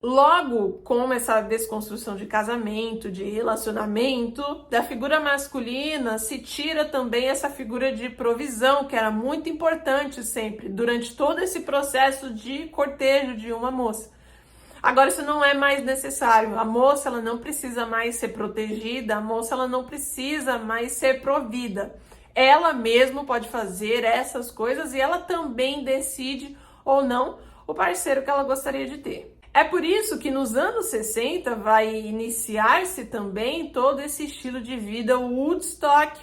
Logo, com essa desconstrução de casamento, de relacionamento, da figura masculina se tira também essa figura de provisão, que era muito importante sempre, durante todo esse processo de cortejo de uma moça. Agora isso não é mais necessário. A moça ela não precisa mais ser protegida, a moça ela não precisa mais ser provida. Ela mesma pode fazer essas coisas e ela também decide ou não o parceiro que ela gostaria de ter. É por isso que nos anos 60 vai iniciar-se também todo esse estilo de vida Woodstock,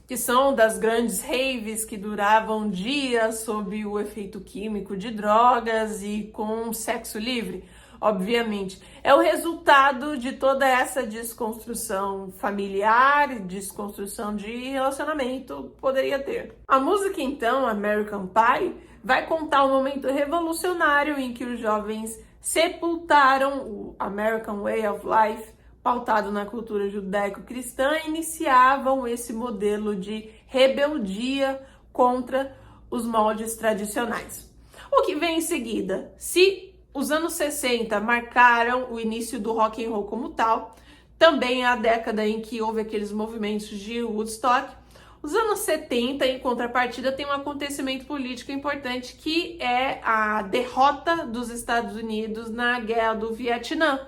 que são das grandes raves que duravam dias sob o efeito químico de drogas e com sexo livre. Obviamente, é o resultado de toda essa desconstrução familiar, desconstrução de relacionamento poderia ter. A música, então, American Pie, vai contar um momento revolucionário em que os jovens sepultaram o American Way of Life, pautado na cultura judaico-cristã, e iniciavam esse modelo de rebeldia contra os moldes tradicionais. O que vem em seguida? Se os anos 60 marcaram o início do rock and roll como tal, também é a década em que houve aqueles movimentos de Woodstock. Os anos 70, em contrapartida, tem um acontecimento político importante que é a derrota dos Estados Unidos na Guerra do Vietnã.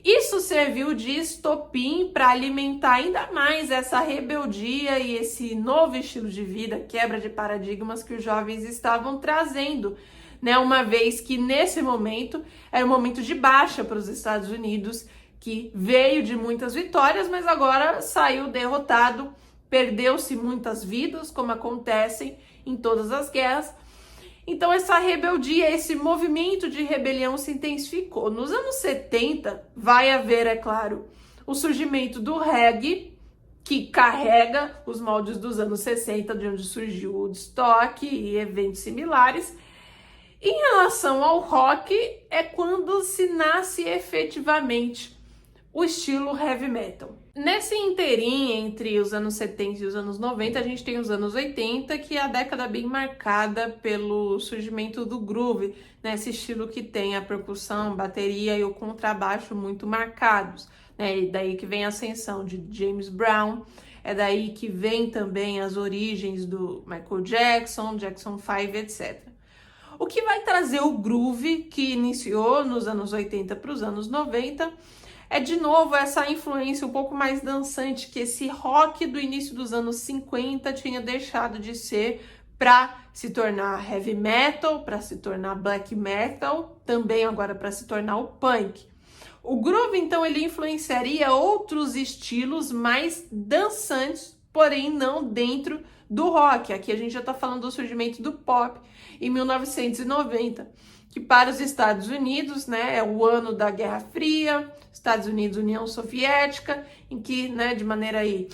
Isso serviu de estopim para alimentar ainda mais essa rebeldia e esse novo estilo de vida, quebra de paradigmas que os jovens estavam trazendo, né? Uma vez que nesse momento era um momento de baixa para os Estados Unidos, que veio de muitas vitórias, mas agora saiu derrotado. Perdeu-se muitas vidas, como acontecem em todas as guerras. Então essa rebeldia, esse movimento de rebelião se intensificou. Nos anos 70 vai haver, é claro, o surgimento do reggae, que carrega os moldes dos anos 60, de onde surgiu o Woodstock e eventos similares. Em relação ao rock, é quando se nasce efetivamente o estilo heavy metal. Nesse interim entre os anos 70 e os anos 90, a gente tem os anos 80, que é a década bem marcada pelo surgimento do groove, né? Esse estilo que tem a percussão, bateria e o contrabaixo muito marcados, né? E daí que vem a ascensão de James Brown, é daí que vem também as origens do Michael Jackson, Jackson 5, etc. O que vai trazer o groove, que iniciou nos anos 80 para os anos 90, é de novo essa influência um pouco mais dançante que esse rock do início dos anos 50 tinha deixado de ser para se tornar heavy metal, para se tornar black metal, também agora para se tornar o punk. O groove, então, ele influenciaria outros estilos mais dançantes, porém não dentro do rock. Aqui a gente já está falando do surgimento do pop em 1990. Que para os Estados Unidos, né, é o ano da Guerra Fria, Estados Unidos, União Soviética, em que, né, de maneira aí,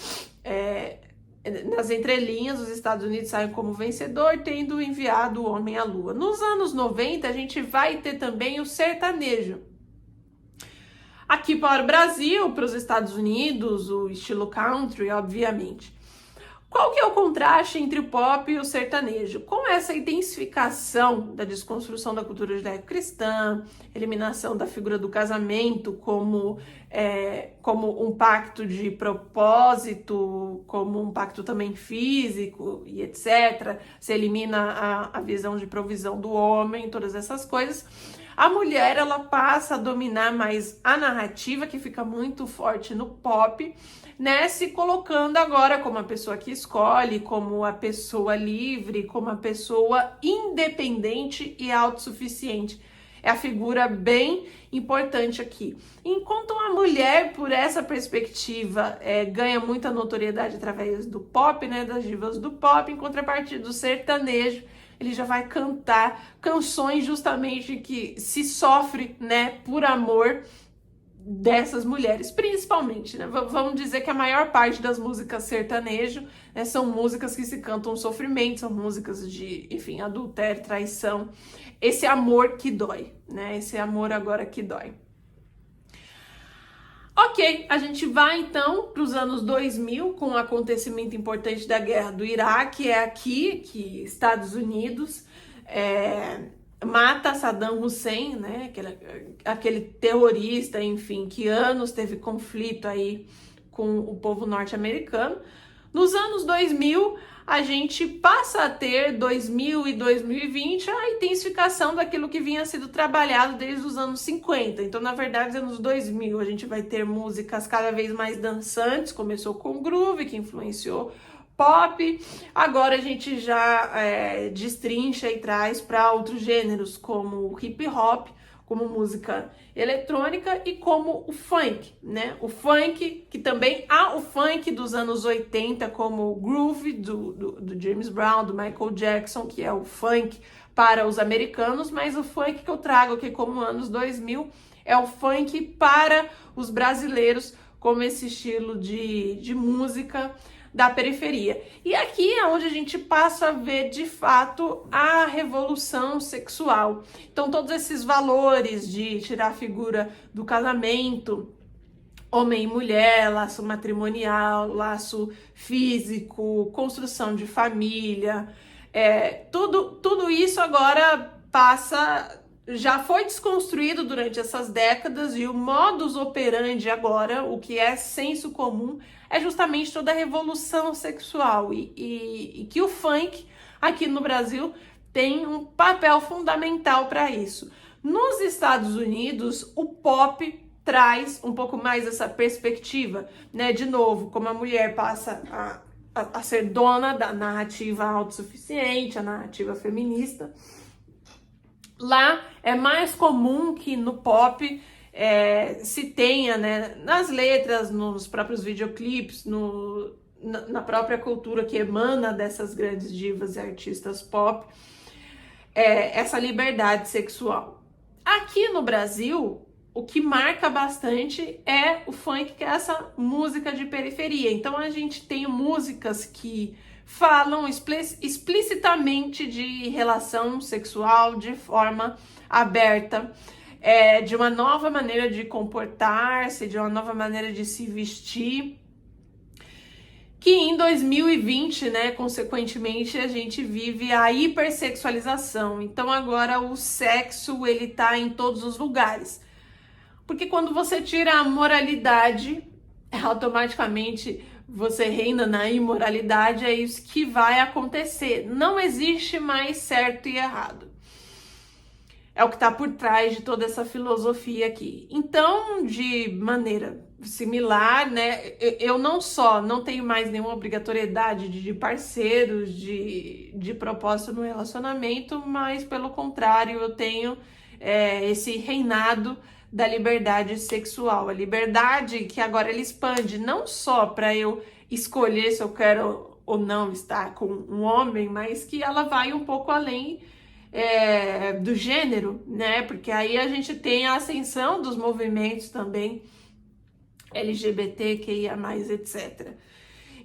nas entrelinhas, os Estados Unidos saem como vencedor, tendo enviado o homem à lua. Nos anos 90, a gente vai ter também o sertanejo. Aqui para o Brasil, para os Estados Unidos, o estilo country, obviamente. Qual que é o contraste entre o pop e o sertanejo? Com essa intensificação da desconstrução da cultura judaico-cristã, eliminação da figura do casamento como um pacto de propósito, como um pacto também físico e etc. Se elimina a visão de provisão do homem, todas essas coisas. A mulher, ela passa a dominar mais a narrativa, que fica muito forte no pop, né, se colocando agora como a pessoa que escolhe, como a pessoa livre, como a pessoa independente e autossuficiente. É a figura bem importante aqui. Enquanto a mulher, por essa perspectiva, ganha muita notoriedade através do pop, né, das divas do pop, em contrapartida do sertanejo, ele já vai cantar canções justamente que se sofre, né, por amor dessas mulheres, principalmente, né? Vamos dizer que a maior parte das músicas sertanejo, né, são músicas que se cantam sofrimento, são músicas de, enfim, adultério, traição, esse amor que dói, né? Esse amor agora que dói. Ok, a gente vai então para os anos 2000 com um acontecimento importante da guerra do Iraque, é aqui que Estados Unidos mata Saddam Hussein, né? Aquele terrorista, enfim, que anos teve conflito aí com o povo norte-americano. Nos anos 2000, a gente passa a ter 2000 e 2020 a intensificação daquilo que vinha sendo trabalhado desde os anos 50. Então, na verdade, nos anos 2000 a gente vai ter músicas cada vez mais dançantes, começou com o groove, que influenciou pop, agora a gente já destrincha e traz para outros gêneros, como o hip hop, como música eletrônica e como o funk, né? O funk, que também há o funk dos anos 80, como o groove do James Brown, do Michael Jackson, que é o funk para os americanos, mas o funk que eu trago aqui como anos 2000 é o funk para os brasileiros, como esse estilo de música da periferia. E aqui é onde a gente passa a ver de fato a revolução sexual. Então, todos esses valores de tirar a figura do casamento, homem e mulher, laço matrimonial, laço físico, construção de família, tudo isso agora já foi desconstruído durante essas décadas, e o modus operandi agora, o que é senso comum, é justamente toda a revolução sexual, e que o funk aqui no Brasil tem um papel fundamental para isso. Nos Estados Unidos, o pop traz um pouco mais essa perspectiva, né? De novo, como a mulher passa a ser dona da narrativa autossuficiente, a narrativa feminista. Lá é mais comum que no pop se tenha, né, nas letras, nos próprios videoclipes, na própria cultura que emana dessas grandes divas e artistas pop, essa liberdade sexual. Aqui no Brasil, o que marca bastante é o funk, que é essa música de periferia. Então a gente tem músicas que falam explicitamente de relação sexual de forma aberta, de uma nova maneira de comportar-se, de uma nova maneira de se vestir, que em 2020, né, consequentemente, a gente vive a hipersexualização. Então agora o sexo, ele tá em todos os lugares. Porque quando você tira a moralidade, automaticamente você reina na imoralidade, é isso que vai acontecer. Não existe mais certo e errado. É o que está por trás de toda essa filosofia aqui. Então, de maneira similar, né, eu não tenho mais nenhuma obrigatoriedade de parceiros, de propósito no relacionamento, mas pelo contrário, eu tenho esse reinado da liberdade sexual, a liberdade que agora ele expande não só para eu escolher se eu quero ou não estar com um homem, mas que ela vai um pouco além do gênero, né? Porque aí a gente tem a ascensão dos movimentos também LGBTQIA+, etc.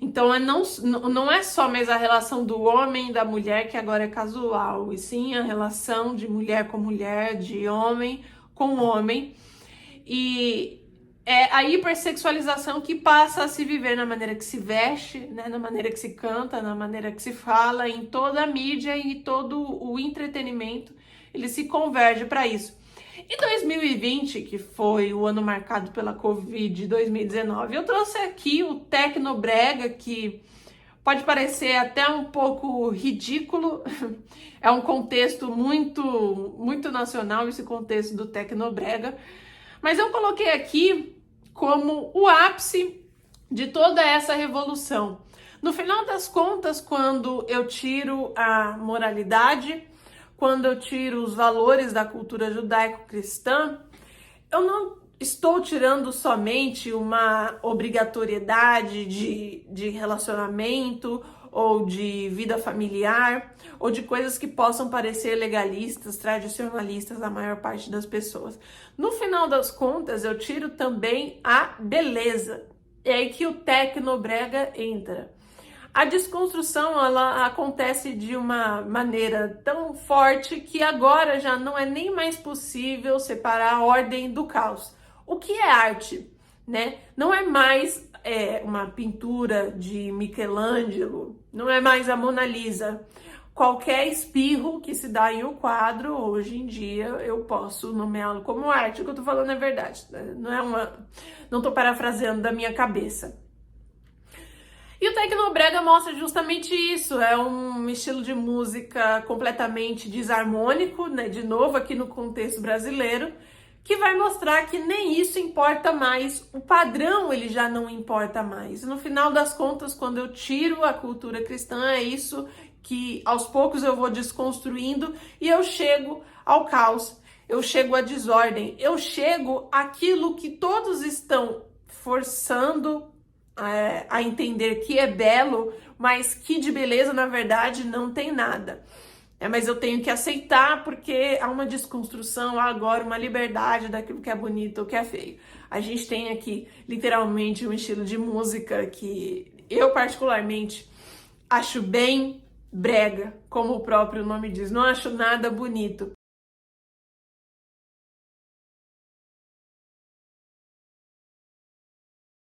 Então não é só mais a relação do homem e da mulher que agora é casual, e sim a relação de mulher com mulher, de homem com homem, e é a hipersexualização que passa a se viver na maneira que se veste, né, na maneira que se canta, na maneira que se fala, em toda a mídia e todo o entretenimento, ele se converge para isso. Em 2020, que foi o ano marcado pela Covid, 2019, eu trouxe aqui o Tecnobrega, que pode parecer até um pouco ridículo, é um contexto muito nacional, esse contexto do Tecnobrega, mas eu coloquei aqui como o ápice de toda essa revolução. No final das contas, quando eu tiro a moralidade, quando eu tiro os valores da cultura judaico-cristã, eu não estou tirando somente uma obrigatoriedade de relacionamento ou de vida familiar ou de coisas que possam parecer legalistas, tradicionalistas à maior parte das pessoas. No final das contas, eu tiro também a beleza. É aí que o Tecnobrega entra. A desconstrução, ela acontece de uma maneira tão forte que agora já não é nem mais possível separar a ordem do caos. O que é arte, né? Não é mais uma pintura de Michelangelo, não é mais a Mona Lisa. qualquer espirro que se dá em um quadro, hoje em dia, eu posso nomeá-lo como arte. O que eu tô falando é verdade, não tô parafraseando da minha cabeça. E o Tecnobrega mostra justamente isso, é um estilo de música completamente desarmônico, né, de novo aqui no contexto brasileiro, que vai mostrar que nem isso importa mais, o padrão ele já não importa mais. No final das contas, quando eu tiro a cultura cristã, é isso que aos poucos eu vou desconstruindo e eu chego ao caos, eu chego à desordem, eu chego àquilo que todos estão forçando a entender que é belo, mas que de beleza, na verdade, não tem nada. Mas eu tenho que aceitar porque há uma desconstrução, há agora uma liberdade daquilo que é bonito ou que é feio. A gente tem aqui, literalmente, um estilo de música que eu, particularmente, acho bem brega, como o próprio nome diz. Não acho nada bonito.